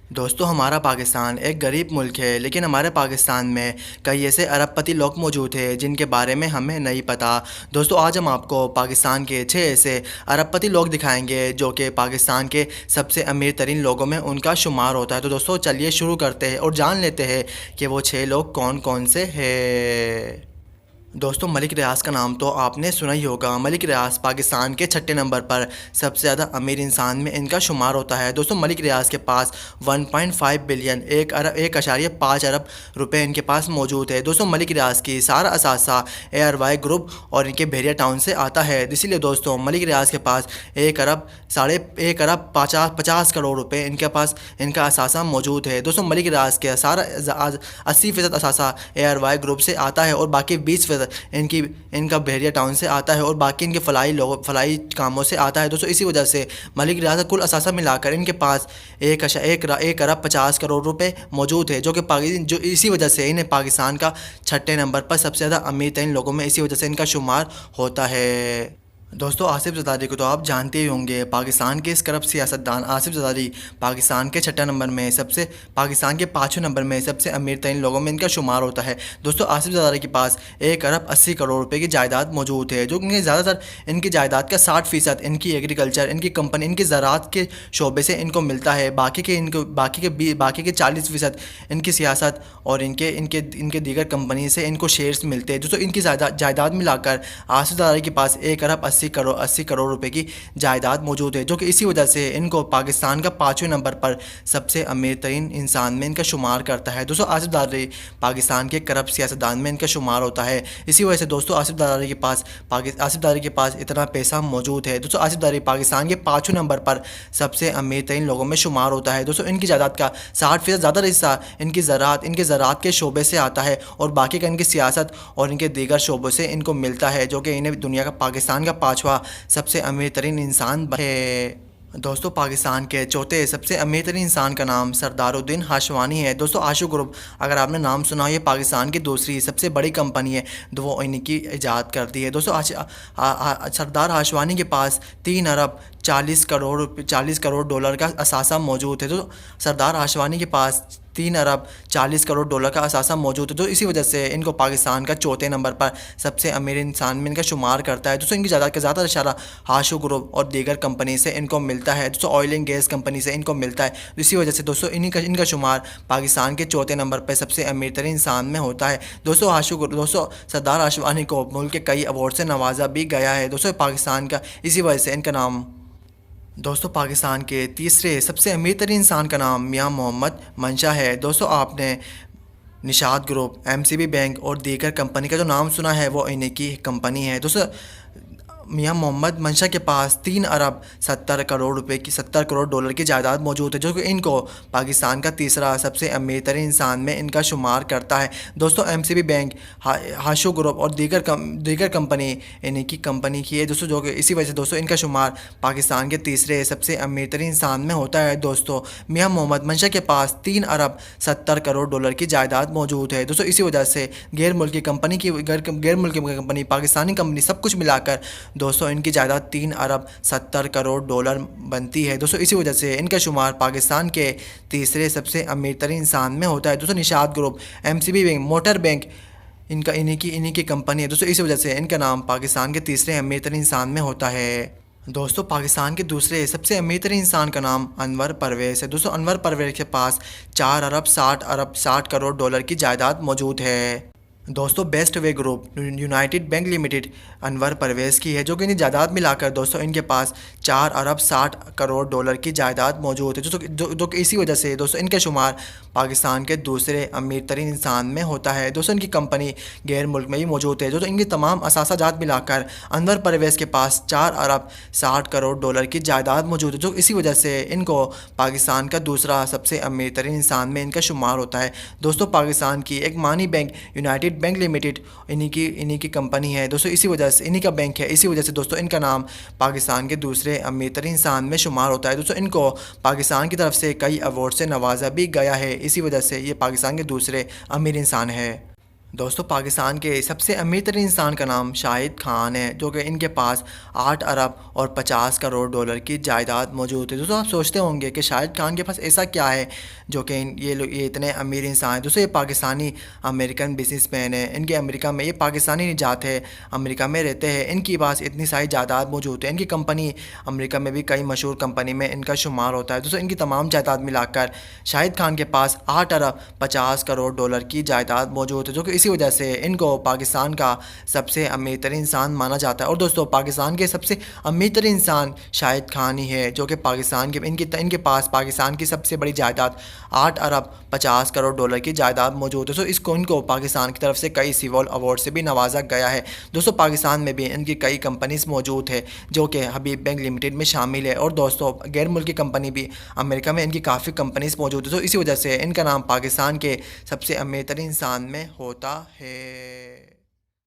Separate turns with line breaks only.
دوستو ہمارا پاکستان ایک غریب ملک ہے، لیکن ہمارے پاکستان میں کئی ایسے ارب پتی لوگ موجود ہیں جن کے بارے میں ہمیں نہیں پتہ۔ دوستو آج ہم آپ کو پاکستان کے 6 ایسے ارب پتی لوگ دکھائیں گے جو کہ پاکستان کے سب سے امیر ترین لوگوں میں ان کا شمار ہوتا ہے۔ تو دوستو چلیے شروع کرتے ہیں اور جان لیتے ہیں کہ وہ 6 لوگ کون کون سے ہیں۔ دوستو ملک ریاض کا نام تو آپ نے سنا ہی ہوگا۔ ملک ریاض پاکستان کے 6 نمبر پر سب سے زیادہ امیر انسان میں ان کا شمار ہوتا ہے۔ دوستو ملک ریاض کے پاس 1.5 بلین 1.5 ارب روپے ان کے پاس موجود ہے۔ دوستو ملک ریاض کی سارا اثاثہ ARY گروپ اور ان کے بحیرہ ٹاؤن سے آتا ہے، اسی لیے دوستو ملک ریاض کے پاس 1 ارب 50 کروڑ روپے ان کا اثاثہ موجود ہے۔ دوستو ملک ریاض کے سارا 80% اثاثہ ARY گروپ سے آتا ہے اور باقی 20% ان کا بحیرہ ٹاؤن سے آتا ہے اور باقی ان کے فلاحی کاموں سے آتا ہے۔ دوستو اسی وجہ سے ملک ریاض کا کل اثاثہ ملا کر ان کے پاس 1 ارب 50 کروڑ روپے موجود ہے، جو اسی وجہ سے انہیں پاکستان کا 6 نمبر پر سب سے زیادہ امیر ترین لوگوں میں اسی وجہ سے ان کا شمار ہوتا ہے۔ دوستو آصف زرداری کو تو آپ جانتے ہی ہوں گے۔ پاکستان کے اس کرپٹ سیاستدان آصف زرداری پاکستان کے 6 نمبر میں پاکستان کے 5 نمبر میں سب سے امیر ترین لوگوں میں ان کا شمار ہوتا ہے۔ دوستو آصف زرداری کے پاس 1 ارب 80 کروڑ روپے کی جائیداد موجود ہے، جو کہ زیادہ تر ان کی جائیداد کا 60% ان کی ایگریکلچر، ان کی کمپنی، ان کی زراعت کے شعبے سے ان کو ملتا ہے۔ باقی کے 40% ان کی سیاست اور ان کے دیگر کمپنی سے ان کو شیئرز ملتے ہیں۔ دوستو ان کی جائیداد ملا کر آصف زرداری کے پاس 1 ارب 80 کروڑ روپے کی جائیداد موجود ہے، جو کہ اسی وجہ سے ان کو پاکستان کا 5ویں نمبر پر سب سے امیر ترین انسان میں ان کا شمار کرتا ہے۔ دوستو آصف زرداری پاکستان کے کرپٹ سیاستدان میں ان کا شمار ہوتا ہے، اسی وجہ سے دوستو آصف زرداری کے پاس اتنا پیسہ موجود ہے۔ دوستو آصف زرداری پاکستان کے 5ویں نمبر پر سب سے امیر ترین لوگوں میں شمار ہوتا ہے۔ دوستو ان کی جائیداد کا 60% زیادہ حصہ ان کی زراعت کے شعبے سے آتا ہے اور باقی کا ان کی سیاست اور ان کے دیگر شعبوں سے ان کو ملتا ہے، جو کہ انہیں پاکستان کا 5واں سب سے امیر ترین انسان ہے۔ دوستو پاکستان کے چوتھے سب سے امیر ترین انسان کا نام سردار الدین ہاشوانی ہے۔ دوستو آشو گروپ اگر آپ نے نام سنا ہو، یہ پاکستان کی دوسری سب سے بڑی کمپنی ہے جو وہ انہی کی ایجاد کرتی ہے۔ دوستو سردار ہاشوانی کے پاس 3 ارب 40 کروڑ ڈالر کا اثاثہ موجود ہے۔ تو سردار ہاشوانی کے پاس 3 ارب 40 کروڑ ڈالر کا اثاثہ موجود ہے، تو اسی وجہ سے ان کو پاکستان کا 4تھے نمبر پر سب سے امیر انسان میں ان کا شمار کرتا ہے۔ دوستو ان کی جائیداد کا زیادہ اشارہ ہاشو گروپ اور دیگر کمپنی سے ان کو ملتا ہے، دوستو آئل اینڈ گیس کمپنی سے ان کو ملتا ہے، اسی وجہ سے دوستو ان کا شمار پاکستان کے 4تھے نمبر پر سب سے امیر ترین انسان میں ہوتا ہے۔ دوستو سردار ہاشوانی کو ملک کے کئی ایوارڈ سے نوازا بھی گیا ہے، دوستو پاکستان کا اسی وجہ سے ان کا نام۔ دوستو پاکستان کے تیسرے سب سے امیر ترین انسان کا نام میاں محمد منشا ہے۔ دوستو آپ نے نشاد گروپ، MCB بینک اور دیگر کمپنی کا جو نام سنا ہے وہ انہی کی کمپنی ہے۔ دوستو میاں محمد منشا کے پاس 3 ارب 70 کروڑ ڈالر کی جائیداد موجود ہے، جو کہ ان کو پاکستان کا تیسرا سب سے امیر ترین انسان میں ان کا شمار کرتا ہے۔ دوستو MCB بینک، ہاشو گروپ اور دیگر کمپنی انہی کی کمپنی کی ہے، دوستو جو کہ اسی وجہ سے دوستو ان کا شمار پاکستان کے تیسرے سب سے امیر ترین انسان میں ہوتا ہے۔ دوستو میاں محمد منشا کے پاس 3 ارب 70 کروڑ ڈالر کی جائیداد موجود ہے، دوستو اسی وجہ سے غیر ملکی کمپنی پاکستانی کمپنی سب کچھ ملا کر دوستو ان کی جائیداد 3 ارب 70 کروڑ ڈالر بنتی ہے۔ دوستو اسی وجہ سے ان کا شمار پاکستان کے تیسرے سب سے امیر ترین انسان میں ہوتا ہے۔ دوستو Nishat group, MCB bank, motor bank انہی کی کمپنی ہے، دوستو اسی وجہ سے ان کا نام پاکستان کے تیسرے امیر ترین انسان میں ہوتا ہے۔ دوستو پاکستان کے دوسرے سب سے امیر ترین انسان کا نام انور پرویز ہے۔ دوستو انور پرویز کے پاس 4 ارب 60 کروڑ ڈالر کی جائیداد موجود ہے۔ دوستو best way group united bank limited Anwar Parvez کی ہے، جو کہ انہیں جائیداد ملا کر دوستو ان کے پاس 4 ارب 60 کروڑ ڈالر کی جائیداد موجود ہے، جو کہ اسی وجہ سے دوستو ان کا شمار پاکستان کے دوسرے امیر ترین انسان میں ہوتا ہے۔ دوستو ان کی کمپنی غیر ملک میں بھی موجود ہے، جو ان کی تمام اثاثہ جات ملا کر انور پرویز کے پاس 4 ارب 60 کروڑ ڈالر کی جائیداد موجود ہے، جو اسی وجہ سے ان کو پاکستان کا دوسرا سب سے امیر ترین انسان میں ان کا شمار ہوتا ہے۔ دوستو پاکستان کی ایک مانی بینک یونائٹڈ بینک لمیٹڈ انہی کی کمپنی ہے، دوستو اسی وجہ سے انہی کا بینک ہے، اسی وجہ سے دوستو ان کا نام پاکستان کے دوسرے امیر ترین انسان میں شمار ہوتا ہے۔ دوستو ان کو پاکستان کی طرف سے کئی ایوارڈ سے نوازا بھی گیا ہے، اسی وجہ سے یہ پاکستان کے دوسرے امیر انسان ہے۔ دوستو پاکستان کے سب سے امیر ترین انسان کا نام شاہد خان ہے، جو کہ ان کے پاس 8 ارب اور 50 کروڑ ڈالر کی جائیداد موجود ہے۔ دوستو آپ سوچتے ہوں گے کہ شاہد خان کے پاس ایسا کیا ہے جو کہ یہ اتنے امیر انسان ہیں۔ دوستو یہ پاکستانی امریکن بزنس مین ہے، ان کے امریکہ میں، یہ پاکستانی نجات ہے، امریکہ میں رہتے ہیں، ان کے پاس اتنی ساری جائیداد موجود ہے، ان کی کمپنی امریکہ میں بھی کئی مشہور کمپنی میں ان کا شمار ہوتا ہے۔ دوستو ان کی تمام جائیداد ملا کر شاہد خان کے پاس 8 ارب 50 کروڑ ڈالر کی جائیداد موجود ہے، جو کہ اسی وجہ سے ان کو پاکستان کا سب سے امیر ترین انسان مانا جاتا ہے۔ اور دوستو پاکستان کے سب سے امیر ترین انسان شاہد خان ہی ہے، جو کہ پاکستان کے ان کے پاس پاکستان کی سب سے بڑی جائیداد 8 ارب 50 کروڑ ڈالر کی جائیداد موجود ہے۔ ان کو پاکستان کی طرف سے کئی سیول ایوارڈ سے بھی نوازا گیا ہے۔ دوستو پاکستان میں بھی ان کی کئی کمپنیز موجود ہے، جو کہ حبیب بینک لمیٹڈ میں شامل ہے، اور دوستو غیر ملکی کمپنی بھی امریکہ میں ان کی کافی کمپنیز موجود ہے، تو اسی وجہ سے ان کا نام پاکستان کے سب سے امیر ترین انسان میں ہوتا ہے۔